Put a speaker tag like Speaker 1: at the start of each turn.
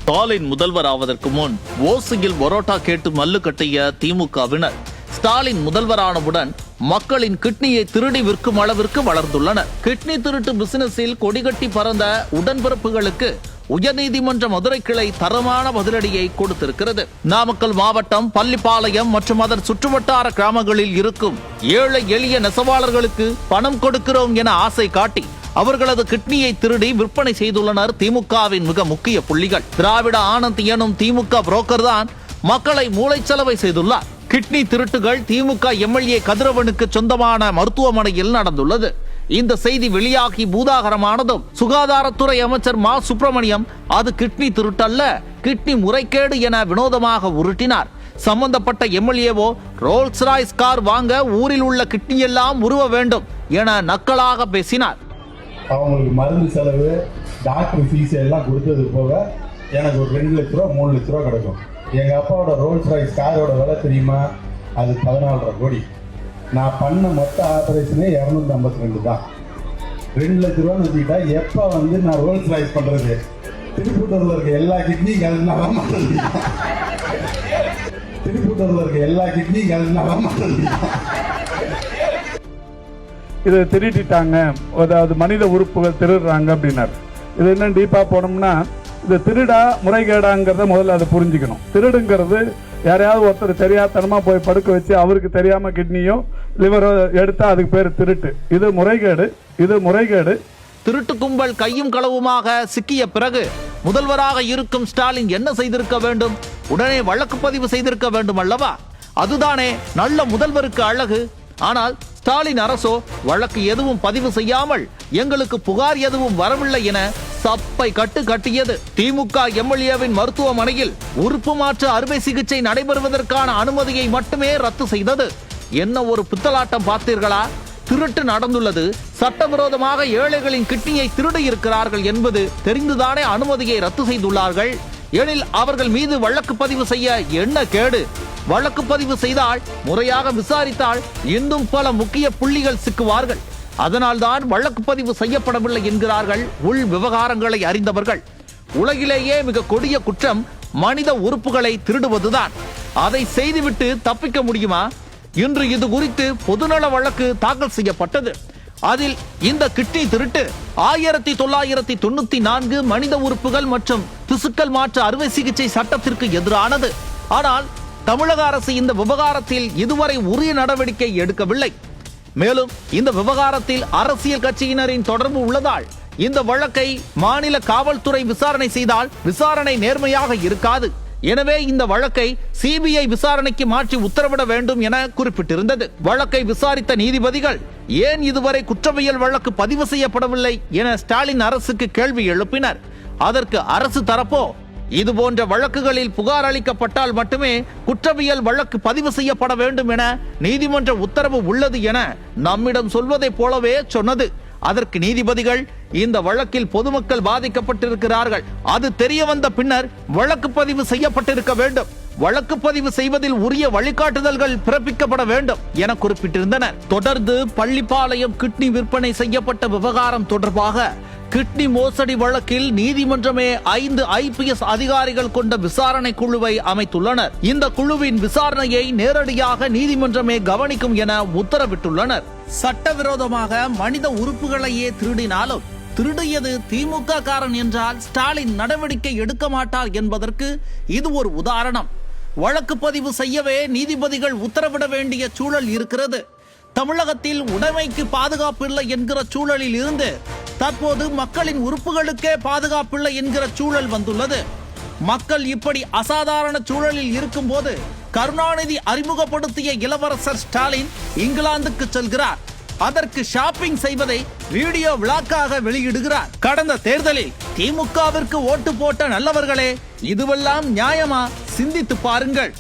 Speaker 1: ஸ்டாலின் முதல்வர் ஆவதற்கு முன் ஓசியில் பரோட்டா கேட்டு மல்லு கட்டிய திமுகவினர் ஸ்டாலின் முதல்வரானவுடன் மக்களின் கிட்னியை திருடி விற்கும் அளவிற்கு வளர்ந்துள்ளனர். கிட்னி திருட்டு பிசினஸில் கொடிகட்டி பறந்த உடன்பிறப்புகளுக்கு உயர்நீதிமன்ற மதுரை கிளை தரமான பதிலடியை கொடுத்திருக்கிறது. நாமக்கல் மாவட்டம் பள்ளிப்பாளையம் மற்றும் அதன் சுற்றுவட்டார கிராமங்களில் இருக்கும் ஏழை எளிய நெசவாளர்களுக்கு பணம் கொடுக்கிறோம் என ஆசை காட்டி அவர்களது கிட்னியை திருடி விற்பனை செய்துள்ளனர் திமுகவின் மிக முக்கிய புள்ளிகள். திராவிட ஆனந்த் எனும் திமுக புரோக்கர் தான் மக்களை மூளைச்சலவை செய்துள்ளார். கிட்னி திருட்டுகள் திமுக எம்எல்ஏ கதிரவனுக்கு சொந்தமான மருத்துவமனையில் நடந்துள்ளது. இந்த செய்தி வெளியாகி பூதாகரமானதும் சுகாதாரத்துறை அமைச்சர் மா சுப்பிரமணியம் அது கிட்னி திருட்டல்ல, கிட்னி முறைகேடு என வினோதமாக உருட்டினார். சம்பந்தப்பட்ட எம்எல்ஏவோ ரோல்ஸ் ராய்ஸ் கார் வாங்க ஊரில் உள்ள கிட்னி எல்லாம் உருவ வேண்டும் என நக்கலாக பேசினார்.
Speaker 2: அவங்களுக்கு மருந்து செலவு, டாக்டர் ஃபீஸ் எல்லாம் கொடுத்தது போக எனக்கு ஒரு 2 லட்ச ரூபா 3 லட்ச ரூபா கிடைக்கும். எங்கள் அப்பாவோட ரோல்ஸ் ராய்ஸ் காரோட விலை தெரியுமா? அது 14.5 கோடி. நான் பண்ண மொத்த ஆபரேஷனே 252 தான். 2 லட்ச ரூபான்னு வச்சுக்கிட்டா எப்போ நான் ரோல்ஸ் ராய்ஸ் பண்ணுறது? திருப்பூட்டூரில் இருக்க எல்லா கிட்னியும் கலந்தாதான் மாட்டேன். திருப்பூட்டூரில் இருக்க எல்லா கிட்னியும் கலந்தாதான் மாட்டேன்.
Speaker 3: இதை திருட்டிட்டாங்க, அதாவது மனித உறுப்புகள் திருடுறாங்க அப்படின்னாரு. இது என்ன டீப்பா போனோம்னா, இது திருடா முறைகேடாங்கிறத முதல்ல அதை புரிஞ்சுக்கணும். திருடுங்கிறது யாரையாவது ஒருத்தர் தெரியாதனமா போய் படுக்க வச்சு அவருக்கு தெரியாம கிட்னியோ லிவரோ எடுத்தா அதுக்கு பேர் திருட்டு. இது முறைகேடு.
Speaker 1: திருட்டு கும்பல் கையும் களவுமாக சிக்கிய பிறகு முதல்வராக இருக்கும் ஸ்டாலின் என்ன செய்திருக்க வேண்டும்? உடனே வழக்கு பதிவு செய்திருக்க வேண்டும் அல்லவா? அதுதானே நல்ல முதல்வருக்கு அழகு. ஆனால் ஸ்டாலின் அரசோ வழக்கு எதுவும் பதிவு செய்யாமல் எங்களுக்கு புகார் எதுவும் வரவில்லை என சப்பை கட்டியது. திமுக எம்எல்ஏவின் மருத்துவமனையில் உறுப்பு மாற்று அறுவை சிகிச்சை நடைபெறுவதற்கான அனுமதியை மட்டுமே ரத்து செய்தது. என்ன ஒரு பித்தலாட்டம் பார்த்தீர்களா? திருட்டு நடந்துள்ளது. சட்டவிரோதமாக ஏழைகளின் கிட்னியை திருடி இருக்கிறார்கள் என்பது தெரிந்துதானே அனுமதியை ரத்து செய்துள்ளார்கள். எனில் அவர்கள் மீது வழக்கு பதிவு செய்ய என்ன கேடு? வழக்கு பதிவு செய்தால், முறையாக விசாரித்தால் இன்னும் பல முக்கிய புள்ளிகள் சிக்குவார்கள். அதனால்தான் வழக்கு பதிவு செய்யப்படவில்லை என்கிறார்கள் உள் விவகாரங்களை அறிந்தவர்கள். உலகிலேயே மிக கொடிய குற்றம் மனித உறுப்புகளை திருடுவதுதான். அதை செய்துவிட்டு தப்பிக்க முடியுமா? இன்று இது குறித்து பொதுநல வழக்கு தாக்கல் செய்யப்பட்டது. அதில் இந்த கிட்னி திருட்டு 1994 மனித உறுப்புகள் மற்றும் திசுக்கள் மாற்று அறுவை சிகிச்சை சட்டத்திற்கு எதிரானது. ஆனால் தமிழக அரசு இந்த விவகாரத்தில் இதுவரை உரிய நடவடிக்கை எடுக்கவில்லை. மேலும் இந்த விவகாரத்தில் அரசியல் கட்சியினரின் தொடர்பு உள்ளதால் இந்த வழக்கை மாநில காவல்துறை விசாரணை செய்தால் விசாரணை நேர்மையாக இருக்காது. எனவே இந்த வழக்கை சிபிஐ விசாரணைக்கு மாற்றி உத்தரவிட வேண்டும் என குறிப்பிட்டிருந்தது. வழக்கை விசாரித்த நீதிபதிகள் ஏன் இதுவரை குற்றவியல் வழக்கு பதிவு செய்யப்படவில்லை என ஸ்டாலின் அரசுக்கு கேள்வி எழுப்பினர். அதற்கு அரசு தரப்போ இதுபோன்ற வழக்குகளில் புகார் அளிக்கப்பட்டால் மட்டுமே குற்றவியல் வழக்கு பதிவு செய்யப்பட வேண்டும் என நீதிமன்ற உத்தரவு உள்ளது என நம்மிடம் சொல்வதை போலவே சொன்னது. அதற்கு நீதிபதிகள் இந்த வழக்கில் பொதுமக்கள் பாதிக்கப்பட்டிருக்கிறார்கள், அது தெரிய வந்த பின்னர் வழக்கு பதிவு செய்யப்பட்டிருக்க வேண்டும், வழக்கு பதிவு செய்வதில் உரிய வழிகாட்டுதல்கள் பிறப்பிக்கப்பட வேண்டும் என குறிப்பிட்டிருந்தனர். தொடர்ந்து பள்ளிப்பாளையம் கிட்னி விற்பனை செய்யப்பட்ட விவகாரம் தொடர்பாக கிட்னி மோசடி வழக்கில் நீதிமன்றமே 5 IPS அதிகாரிகள் கொண்ட விசாரணை குழுவை அமைத்துள்ளனர். இந்த குழுவின் விசாரணையை நேரடியாக நீதிமன்றமே கவனிக்கும் என உத்தரவிட்டுள்ளனர். சட்டவிரோதமாக மனித உறுப்புகளையே திருடினாலும் திருடியது திமுக காரன் என்றால் ஸ்டாலின் நடவடிக்கை எடுக்க மாட்டார் என்பதற்கு இது ஒரு உதாரணம். வழக்கு பதிவு செய்யவே நீதிபதிகள் உத்தரவிட வேண்டிய சூழல் இருக்கிறது. தமிழகத்தில் உடைமைக்கு பாதுகாப்பில்லை என்கிற சூழலில் இருந்து தற்போது மக்களின் உறுப்புகளுக்கே பாதுகாப்பில்லை என்கிற சூழல் வந்துள்ளது. மக்கள் இப்படி அசாதாரண சூழலில் இருக்கும் போது கருணாநிதி அறிமுகப்படுத்திய இளவரசர் ஸ்டாலின் இங்கிலாந்துக்கு செல்கிறார். அதற்கு ஷாப்பிங் செய்வதை வீடியோ விளாக்காக வெளியிடுகிறார். கடந்த தேர்தலில் திமுகவிற்கு ஓட்டு போட்ட நல்லவர்களே, இதுவெல்லாம் நியாயமா? சிந்தித்து பாருங்கள்.